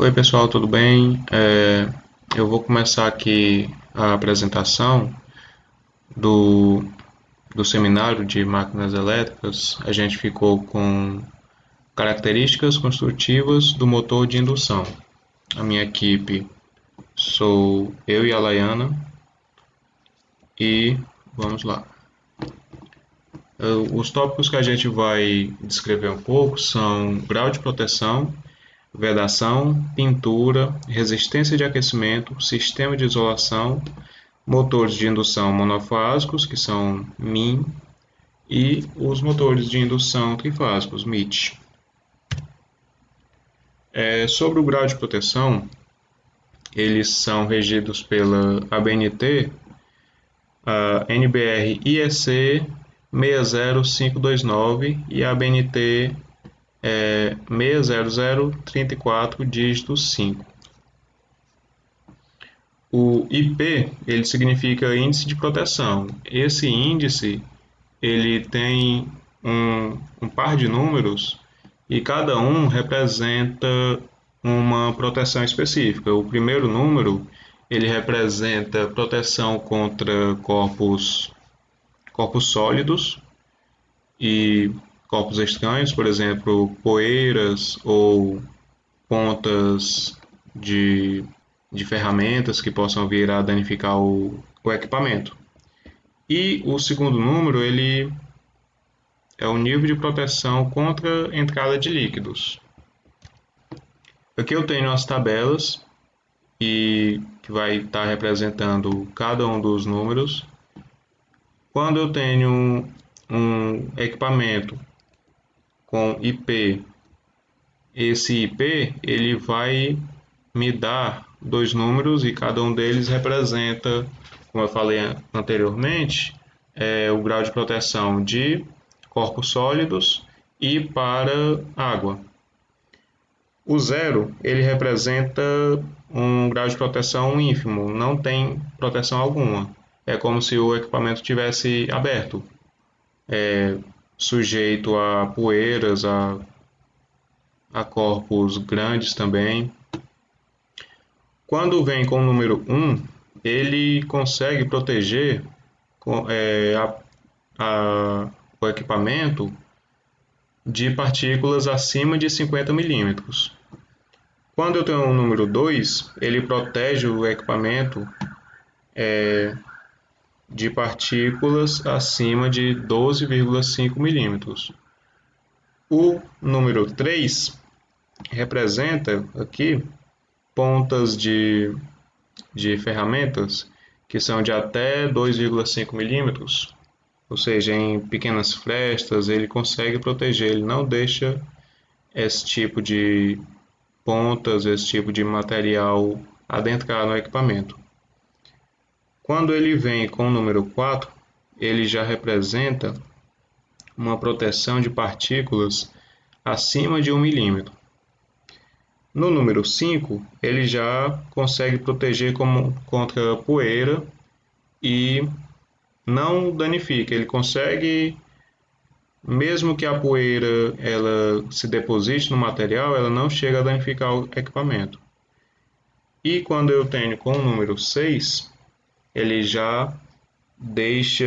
Oi pessoal, tudo bem? Eu vou começar aqui a apresentação do, do seminário de máquinas elétricas. A gente ficou com características construtivas do motor de indução. A minha equipe sou eu e a Laiana e vamos lá. Os tópicos que a gente vai descrever um pouco são grau de proteção, vedação, pintura, resistência de aquecimento, sistema de isolação, motores de indução monofásicos, que são MIN, e os motores de indução trifásicos, MIT. Sobre o grau de proteção, eles são regidos pela ABNT, a NBR IEC 60529 e a ABNT 60034 dígito 5. O IP, ele significa índice de proteção. Esse índice, ele tem um par de números e cada um representa uma proteção específica. O primeiro número, ele representa proteção contra corpos sólidos e corpos estranhos, por exemplo, poeiras ou pontas de ferramentas que possam vir a danificar o equipamento. E o segundo número, ele é o nível de proteção contra entrada de líquidos. Aqui eu tenho as tabelas e que vai estar representando cada um dos números. Quando eu tenho um equipamento com IP, esse IP ele vai me dar dois números e cada um deles representa, como eu falei anteriormente, o grau de proteção de corpos sólidos e para água. O zero, ele representa um grau de proteção ínfimo, não tem proteção alguma. É como se o equipamento tivesse aberto, sujeito a poeiras, a corpos grandes também. Quando vem com o número 1, ele consegue proteger o equipamento de partículas acima de 50 milímetros. Quando eu tenho o número 2, ele protege o equipamento de partículas acima de 12,5 milímetros. O número 3 representa aqui pontas de ferramentas que são de até 2,5 milímetros, ou seja, em pequenas frestas ele consegue proteger, ele não deixa esse tipo de pontas, esse tipo de material adentrar no equipamento. Quando ele vem com o número 4, ele já representa uma proteção de partículas acima de 1 milímetro. No número 5, ele já consegue proteger contra poeira e não danifica. Ele consegue, mesmo que a poeira ela se deposite no material, ela não chega a danificar o equipamento. E quando eu tenho com o número 6, ele já deixa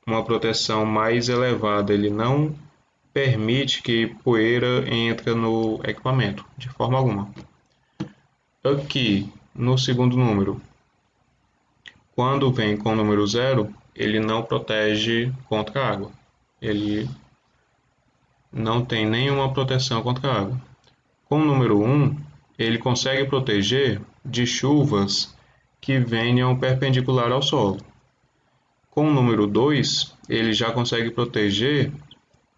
uma proteção mais elevada. Ele não permite que poeira entre no equipamento, de forma alguma. Aqui, no segundo número, quando vem com o número 0, ele não protege contra a água. Ele não tem nenhuma proteção contra a água. Com o número 1, ele consegue proteger de chuvas que venham perpendicular ao solo. Com o número 2, ele já consegue proteger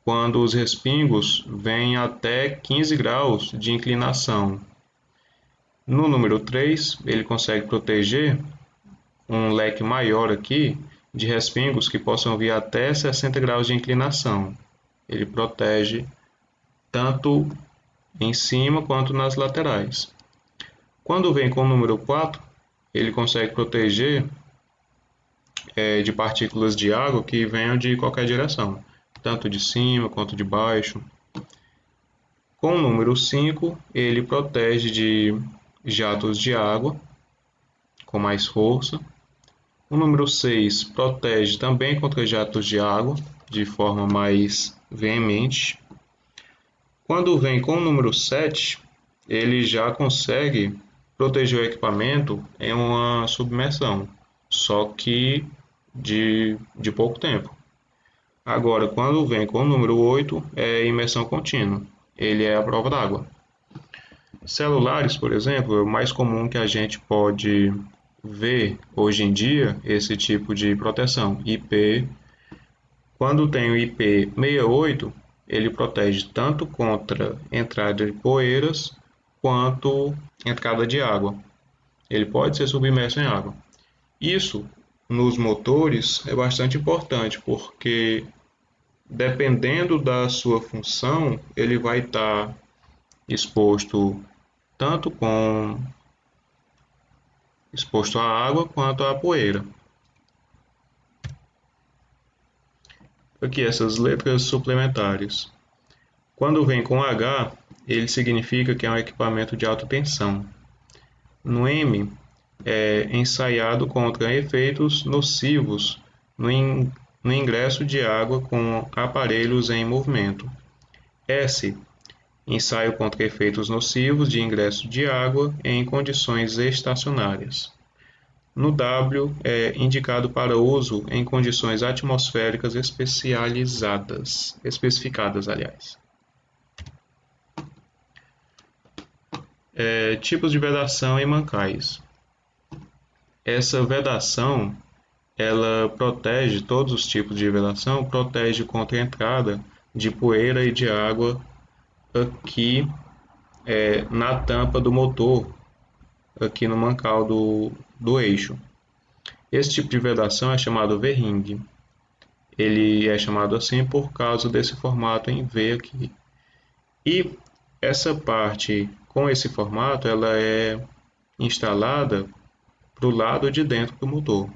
quando os respingos vêm até 15 graus de inclinação. No número 3, ele consegue proteger um leque maior aqui de respingos que possam vir até 60 graus de inclinação. Ele protege tanto em cima quanto nas laterais. Quando vem com o número 4, ele consegue proteger de partículas de água que venham de qualquer direção, tanto de cima quanto de baixo. Com o número 5, ele protege de jatos de água com mais força. O número 6 protege também contra jatos de água de forma mais veemente. Quando vem com o número 7, ele já consegue proteger o equipamento em uma submersão, só que de pouco tempo. Agora, quando vem com o número 8, é imersão contínua. Ele é a prova d'água. Celulares, por exemplo, é o mais comum que a gente pode ver hoje em dia esse tipo de proteção. IP, quando tem o IP68, ele protege tanto contra entrada de poeiras quanto entrada de água. Ele pode ser submerso em água. Isso nos motores é bastante importante, porque dependendo da sua função, ele vai estar exposto tanto exposto à água quanto à poeira. Aqui essas letras suplementares. Quando vem com H, ele significa que é um equipamento de alta tensão. No M, é ensaiado contra efeitos nocivos no ingresso de água com aparelhos em movimento. S, ensaio contra efeitos nocivos de ingresso de água em condições estacionárias. No W, é indicado para uso em condições atmosféricas especificadas, aliás. Tipos de vedação em mancais. Essa vedação, ela protege, todos os tipos de vedação, protege contra a entrada de poeira e de água aqui na tampa do motor, aqui no mancal do eixo. Esse tipo de vedação é chamado V-ring. Ele é chamado assim por causa desse formato em V aqui. E essa parte com esse formato, ela é instalada para o lado de dentro do motor.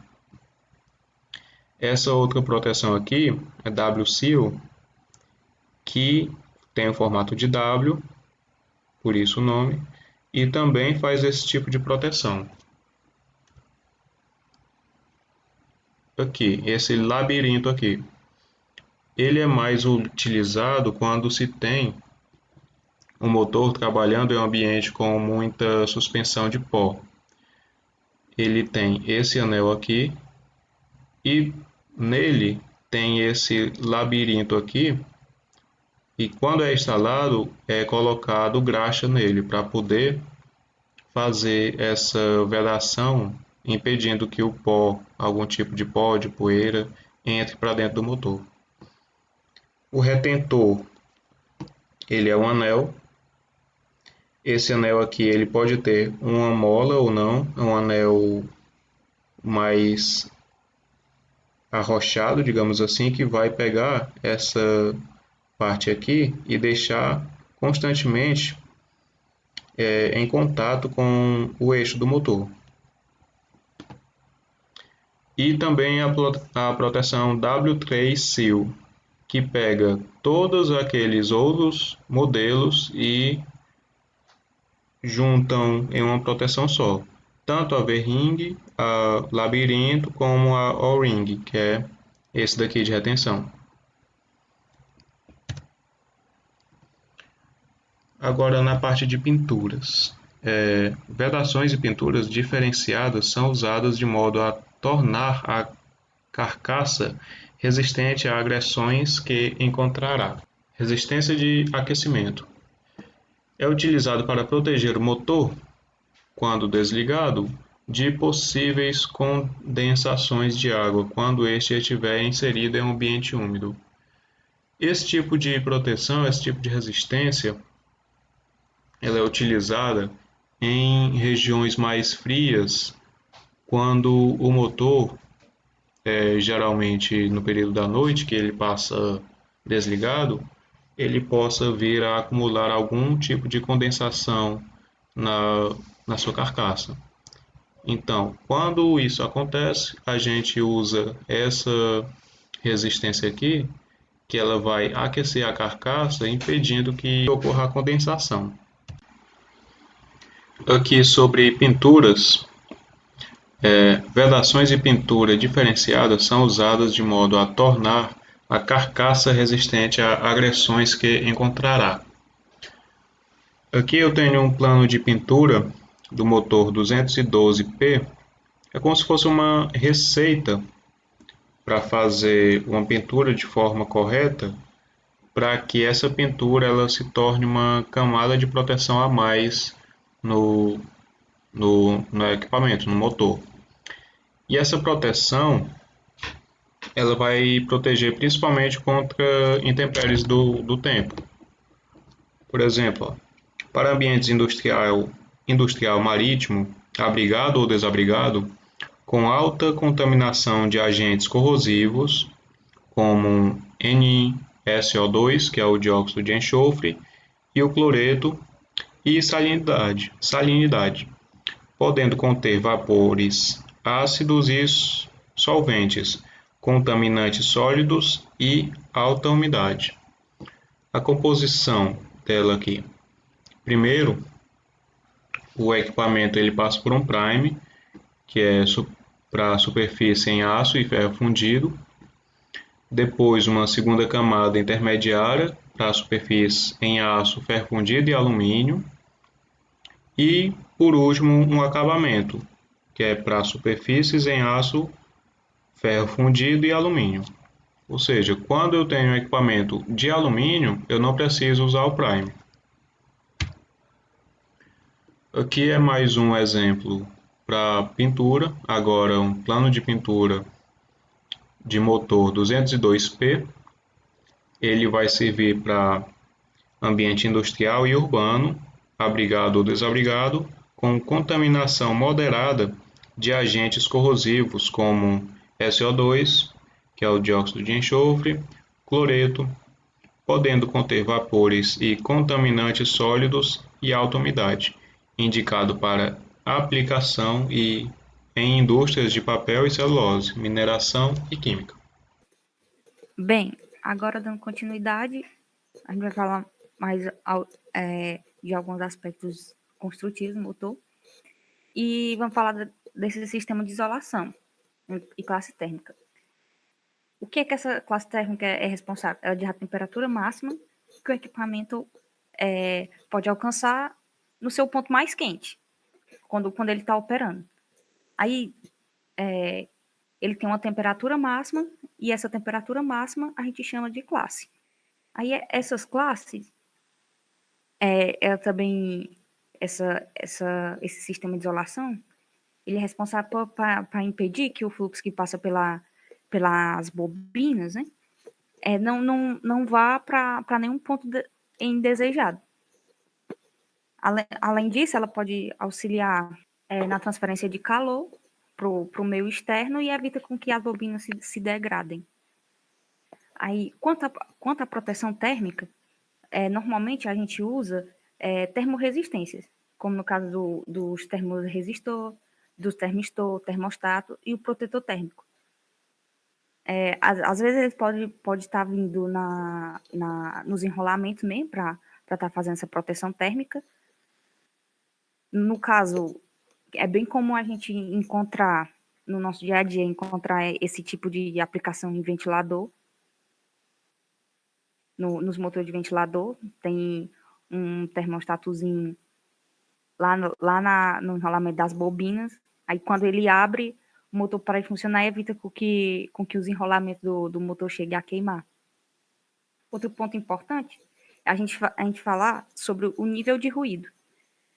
Essa outra proteção aqui é W-Seal, que tem o formato de W, por isso o nome, e também faz esse tipo de proteção. Aqui, esse labirinto aqui. Ele é mais utilizado quando se tem um motor trabalhando em um ambiente com muita suspensão de pó. Ele tem esse anel aqui e nele tem esse labirinto aqui, e quando é instalado é colocado graxa nele para poder fazer essa vedação, impedindo que o pó, algum tipo de pó, de poeira, entre para dentro do motor. O retentor, ele é um anel. Esse anel aqui ele pode ter uma mola ou não, é um anel mais arrochado, digamos assim, que vai pegar essa parte aqui e deixar constantemente em contato com o eixo do motor. E também a proteção W3 Seal, que pega todos aqueles outros modelos e juntam em uma proteção só, tanto a V-ring, a labirinto, como a O-ring, que é esse daqui de retenção. Agora na parte de pinturas. Vedações e pinturas diferenciadas são usadas de modo a tornar a carcaça resistente a agressões que encontrará. Resistência de aquecimento. É utilizado para proteger o motor, quando desligado, de possíveis condensações de água quando este estiver inserido em um ambiente úmido. Esse tipo de proteção, esse tipo de resistência, ela é utilizada em regiões mais frias, quando o motor, geralmente no período da noite, que ele passa desligado, ele possa vir a acumular algum tipo de condensação na sua carcaça. Então, quando isso acontece, a gente usa essa resistência aqui que ela vai aquecer a carcaça, impedindo que ocorra a condensação. Aqui sobre pinturas, vedações e pintura diferenciada são usadas de modo a tornar a carcaça resistente a agressões que encontrará. Aqui eu tenho um plano de pintura do motor 212P. É como se fosse uma receita para fazer uma pintura de forma correta, para que essa pintura ela se torne uma camada de proteção a mais no, no equipamento, no motor. E essa proteção ela vai proteger principalmente contra intempéries do tempo. Por exemplo, para ambientes industrial marítimo, abrigado ou desabrigado, com alta contaminação de agentes corrosivos, como NSO2, que é o dióxido de enxofre, e o cloreto, e salinidade, podendo conter vapores ácidos e solventes, contaminantes sólidos e alta umidade. A composição dela aqui. Primeiro, o equipamento ele passa por um prime, que é para a superfície em aço e ferro fundido. Depois, uma segunda camada intermediária para a superfície em aço, ferro fundido e alumínio. E, por último, um acabamento, que é para superfícies em aço, ferro fundido e alumínio. Ou seja, quando eu tenho um equipamento de alumínio, eu não preciso usar o prime. Aqui é mais um exemplo para pintura, agora um plano de pintura de motor 202P. Ele vai servir para ambiente industrial e urbano, abrigado ou desabrigado, com contaminação moderada de agentes corrosivos como SO2, que é o dióxido de enxofre, cloreto, podendo conter vapores e contaminantes sólidos e alta umidade, indicado para aplicação em indústrias de papel e celulose, mineração e química. Bem, agora dando continuidade, a gente vai falar mais de alguns aspectos construtivos do motor e vamos falar desse sistema de isolação e classe térmica. O que é que essa classe térmica é responsável? Ela diz a temperatura máxima que o equipamento pode alcançar no seu ponto mais quente, quando ele está operando. Aí, ele tem uma temperatura máxima e essa temperatura máxima a gente chama de classe. Aí, essas classes, ela também, esse sistema de isolação, ele é responsável para impedir que o fluxo que passa pelas bobinas, né, não vá para nenhum ponto indesejado. Além disso, ela pode auxiliar na transferência de calor para o meio externo e evita com que as bobinas se degradem. Aí, quanto à proteção térmica, normalmente a gente usa termorresistências, como no caso dos termoresistor, do termistor, termostato e o protetor térmico. Às vezes ele pode estar vindo nos enrolamentos mesmo para estar fazendo essa proteção térmica. No caso, é bem comum a gente encontrar, no nosso dia a dia, encontrar esse tipo de aplicação em ventilador. Nos motores de ventilador, tem um termostatozinho no enrolamento das bobinas. Aí, quando ele abre, o motor para de funcionar e evita com que os enrolamentos do motor cheguem a queimar. Outro ponto importante é a gente falar sobre o nível de ruído.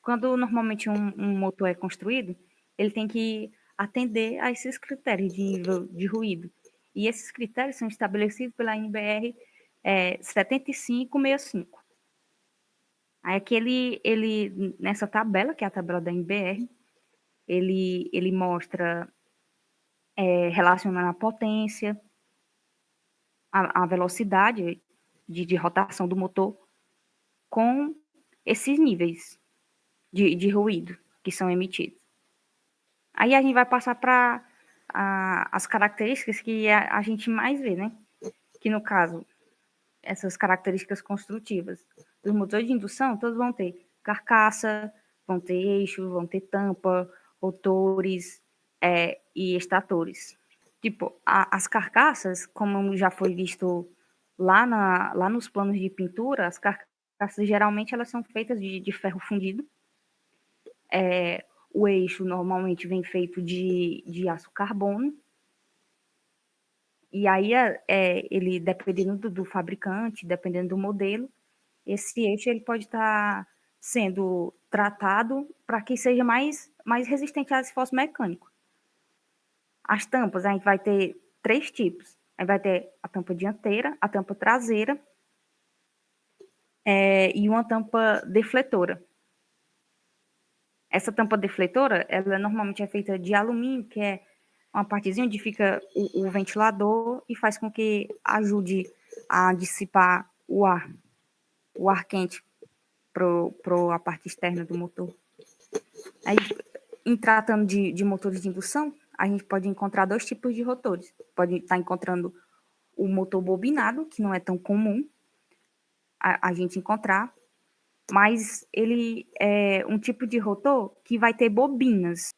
Quando normalmente um motor é construído, ele tem que atender a esses critérios de nível de ruído. E esses critérios são estabelecidos pela NBR 7565. Aí aqui ele, nessa tabela, que é a tabela da NBR, ele mostra relacionando a potência, a velocidade de rotação do motor com esses níveis de ruído que são emitidos. Aí a gente vai passar para as características que a gente mais vê, né? Que no caso essas características construtivas. Os motores de indução, todos vão ter carcaça, vão ter eixo, vão ter tampa, rotores e estatores. Tipo, as carcaças, como já foi visto lá nos planos de pintura, as carcaças geralmente elas são feitas de ferro fundido. O eixo normalmente vem feito de aço carbono. E aí, ele, dependendo do fabricante, dependendo do modelo, esse eixo ele pode estar sendo tratado para que seja mais resistente a esforço mecânico. As tampas, a gente vai ter 3 tipos. Aí vai ter a tampa dianteira, a tampa traseira e uma tampa defletora. Essa tampa defletora, ela normalmente é feita de alumínio, que é uma partezinha onde fica o ventilador e faz com que ajude a dissipar o ar quente para a parte externa do motor. Aí, em tratando de motores de indução, a gente pode encontrar 2 tipos de rotores. Pode estar encontrando o motor bobinado, que não é tão comum a gente encontrar, mas ele é um tipo de rotor que vai ter bobinas.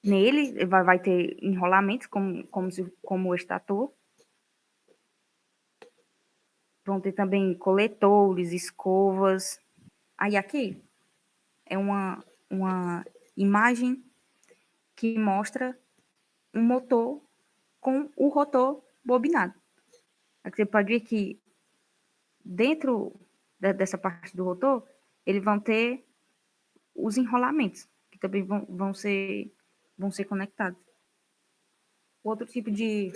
Nele vai ter enrolamentos, como o estator. Vão ter também coletores, escovas. Aí aqui é uma imagem que mostra um motor com o rotor bobinado. Aqui você pode ver que dentro dessa parte do rotor, eles vão ter os enrolamentos, que também vão ser conectados. Outro tipo de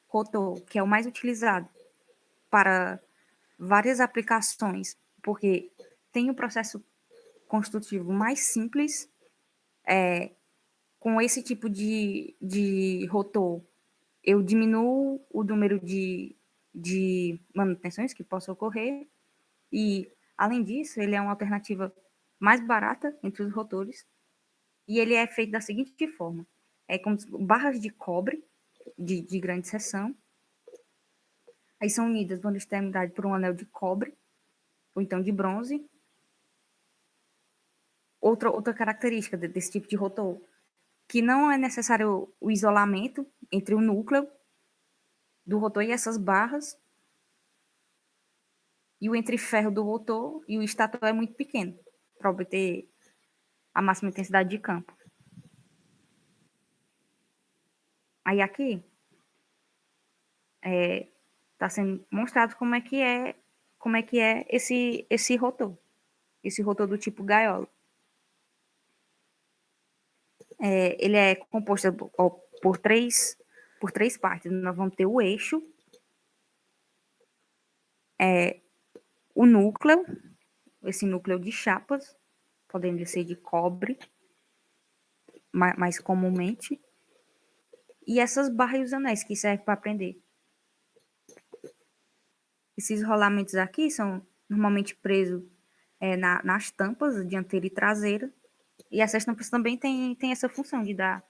rotor, que é o mais utilizado para várias aplicações, porque tem um processo construtivo mais simples, com esse tipo de rotor, eu diminuo o número de manutenções que possam ocorrer e, além disso, ele é uma alternativa mais barata entre os rotores e ele é feito da seguinte forma. É como barras de cobre de grande seção, aí são unidas numa extremidade por um anel de cobre ou então de bronze. Outra característica desse tipo de rotor, que não é necessário o isolamento entre o núcleo do rotor e essas barras, e o entreferro do rotor e o estator é muito pequeno para obter a máxima intensidade de campo. Aí aqui está sendo mostrado como é que é esse rotor do tipo gaiola. Ele é composto por três partes. Nós vamos ter o eixo, o núcleo, esse núcleo de chapas, podendo ser de cobre, mais comumente, e essas barras e os anéis que servem para prender. Esses rolamentos aqui são normalmente presos nas tampas dianteira e traseira, e essas tampas também têm essa função de dar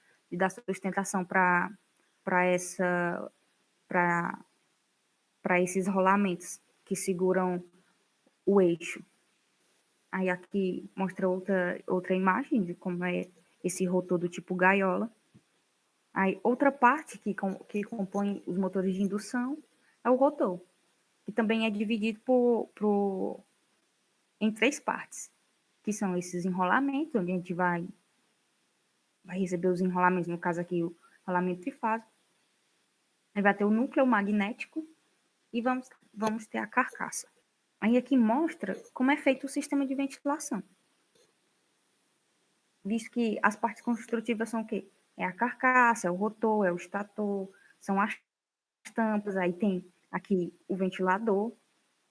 sustentação para esses rolamentos que seguram o eixo. Aí aqui mostra outra imagem de como é esse rotor do tipo gaiola. Aí outra parte que compõe os motores de indução é o rotor, que também é dividido em 3 partes, que são esses enrolamentos, onde a gente vai receber os enrolamentos, no caso aqui o rolamento trifásico. Aí vai ter o núcleo magnético e vamos ter a carcaça. Aí aqui mostra como é feito o sistema de ventilação. Visto que as partes construtivas são o quê? É a carcaça, é o rotor, é o estator, são as tampas, aí tem aqui o ventilador.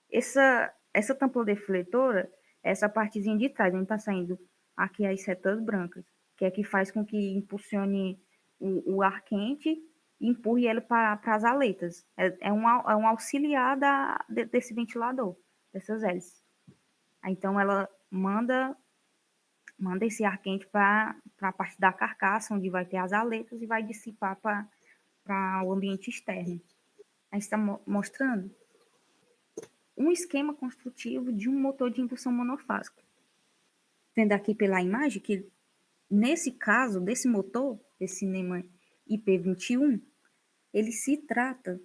Essa tampa defletora, essa partezinha de trás, onde está saindo aqui as setas brancas, que é que faz com que impulsione o ar quente e empurre ele para as aletas. É um auxiliar desse ventilador, dessas hélices. Então, ela manda esse ar quente para a parte da carcaça, onde vai ter as aletas, e vai dissipar para o ambiente externo. Aí está mostrando um esquema construtivo de um motor de indução monofásica. Vendo aqui pela imagem que, nesse caso, desse motor, desse NEMA IP21, ele se trata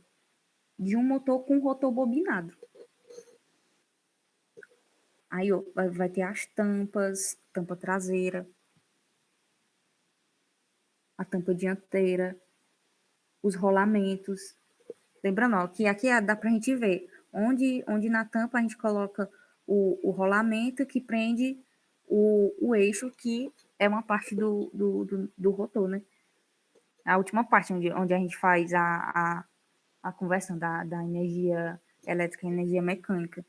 de um motor com rotor bobinado. Aí vai ter as tampas, tampa traseira, a tampa dianteira, os rolamentos. Lembrando, ó, que aqui dá para a gente ver onde na tampa a gente coloca o rolamento que prende o eixo, que é uma parte do rotor, né? A última parte, onde a gente faz a conversão da energia elétrica em energia mecânica.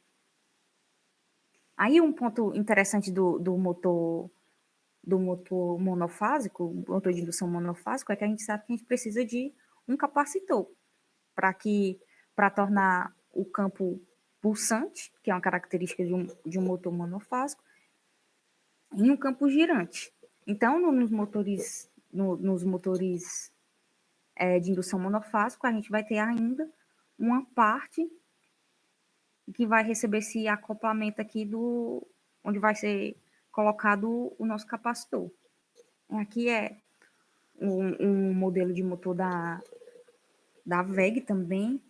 Aí um ponto interessante do motor monofásico, motor de indução monofásico, é que a gente sabe que a gente precisa de um capacitor para tornar o campo pulsante, que é uma característica de um motor monofásico, em um campo girante. Então, nos motores de indução monofásico, a gente vai ter ainda uma parte que vai receber esse acoplamento aqui onde vai ser colocado o nosso capacitor. Aqui é um modelo de motor da WEG também,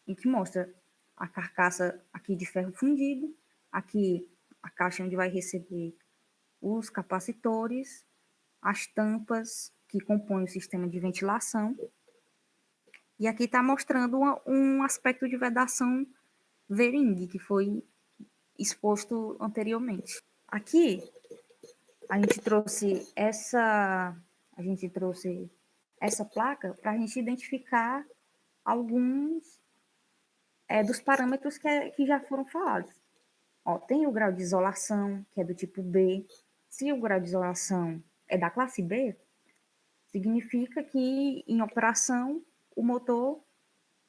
em que mostra a carcaça aqui de ferro fundido, aqui a caixa onde vai receber os capacitores, as tampas que compõem o sistema de ventilação. E aqui está mostrando um aspecto de vedação Vering, que foi exposto anteriormente. Aqui a gente trouxe essa placa para a gente identificar alguns dos parâmetros que já foram falados. Ó, tem o grau de isolação, que é do tipo B. Se o grau de isolação é da classe B, significa que em operação o motor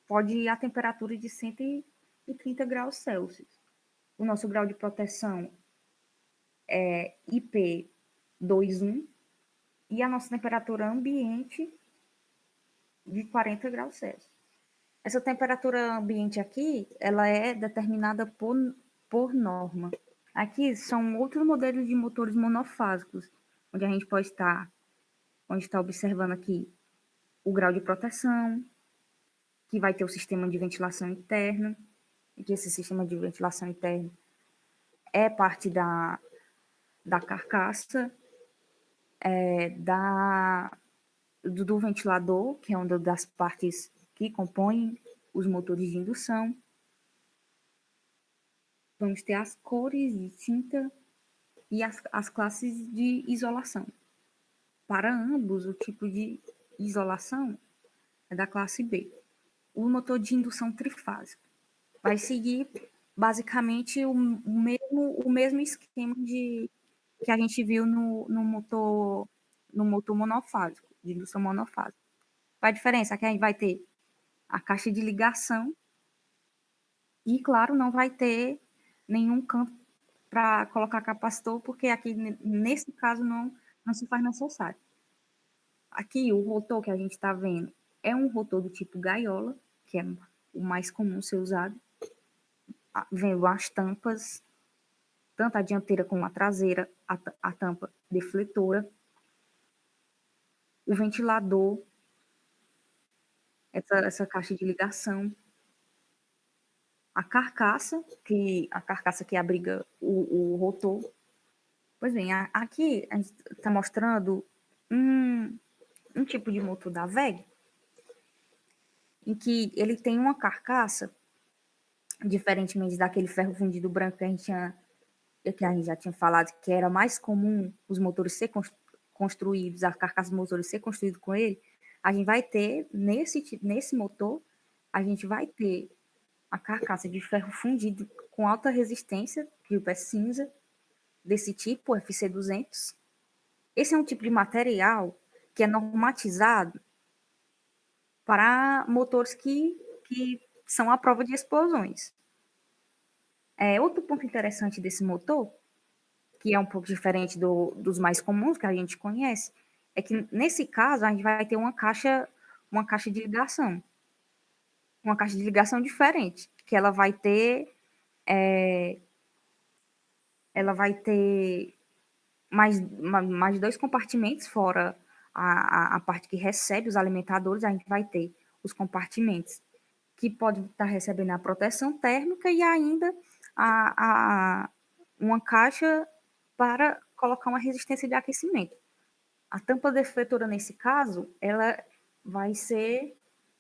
pode ir a temperatura de 130 graus Celsius. O nosso grau de proteção é IP21 e a nossa temperatura ambiente de 40 graus Celsius. Essa temperatura ambiente aqui, ela é determinada por norma. Aqui são outros modelos de motores monofásicos, onde a gente pode estar, onde está observando aqui o grau de proteção, que vai ter o sistema de ventilação interna, e que esse sistema de ventilação interna é parte da carcaça, do ventilador, que é uma das partes que compõem os motores de indução. Vamos ter as cores de tinta e as classes de isolação. Para ambos, o tipo de isolação é da classe B. O motor de indução trifásico vai seguir basicamente o mesmo esquema que a gente viu no motor monofásico, de indução monofásica. Qual a diferença? Aqui a gente vai ter a caixa de ligação e, claro, não vai ter nenhum campo para colocar capacitor, porque aqui, nesse caso, não se faz necessário. Aqui, o rotor que a gente está vendo é um rotor do tipo gaiola, que é o mais comum ser usado. Vendo as tampas, tanto a dianteira como a traseira, a tampa defletora, o ventilador, essa caixa de ligação, a carcaça que abriga o rotor. Pois bem, aqui a gente está mostrando um tipo de motor da WEG, em que ele tem uma carcaça, diferentemente daquele ferro fundido branco que a gente já tinha falado, que era mais comum os motores ser construídos, a carcaça dos motores ser construída com ele. A gente vai ter, nesse motor, a gente vai ter a carcaça de ferro fundido com alta resistência, que é cinza, desse tipo, FC200. Esse é um tipo de material que é normatizado para motores que são à prova de explosões. Outro ponto interessante desse motor, que é um pouco diferente dos mais comuns que a gente conhece, é que nesse caso a gente vai ter uma caixa de ligação. Uma caixa de ligação diferente, que ela vai ter ela vai ter mais dois compartimentos, fora a parte que recebe os alimentadores, a gente vai ter os compartimentos que podem estar recebendo a proteção térmica e ainda uma caixa para colocar uma resistência de aquecimento. A tampa defletora, nesse caso, ela vai ser,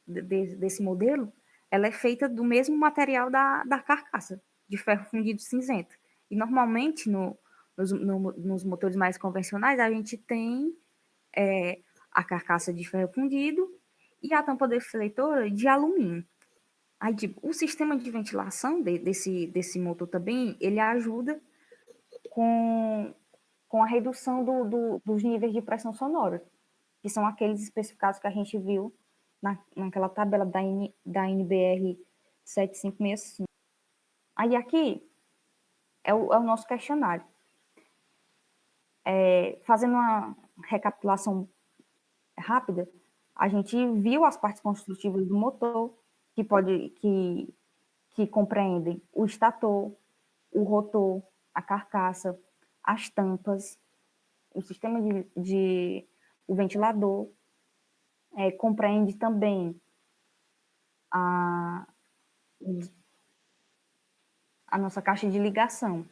desse modelo, ela é feita do mesmo material da carcaça, de ferro fundido cinzento. E normalmente, nos motores mais convencionais, a gente tem a carcaça de ferro fundido e a tampa defletora de alumínio. Aí, tipo, o sistema de ventilação desse motor também, ele ajuda com, com a redução dos níveis de pressão sonora, que são aqueles especificados que a gente viu naquela tabela da NBR 7565. Aí aqui é o nosso questionário. Fazendo uma recapitulação rápida, a gente viu as partes construtivas do motor, que compreendem o estator, o rotor, a carcaça, as tampas, o sistema o ventilador, compreende também a, a nossa caixa de ligação.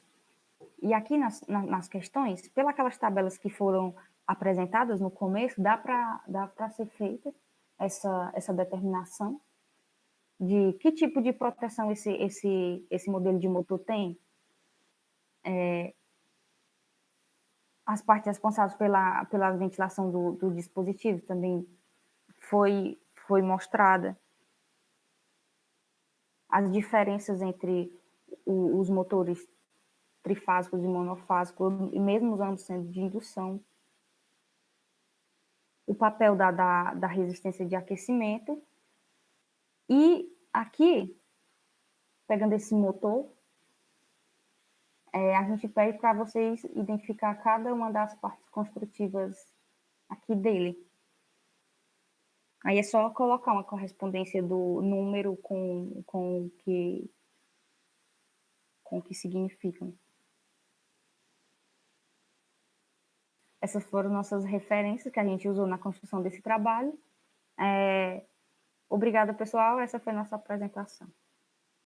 E aqui nas questões, pelas tabelas que foram apresentadas no começo, dá para ser feita essa determinação de que tipo de proteção esse modelo de motor tem. As partes responsáveis pela ventilação do dispositivo também foi mostrada. As diferenças entre os motores trifásicos e monofásicos, e mesmo os ambos sendo de indução. O papel da resistência de aquecimento. E aqui, pegando esse motor, a gente pede para vocês identificar cada uma das partes construtivas aqui dele. Aí é só colocar uma correspondência do número com o que significam. Essas foram nossas referências que a gente usou na construção desse trabalho. Obrigada, pessoal. Essa foi a nossa apresentação.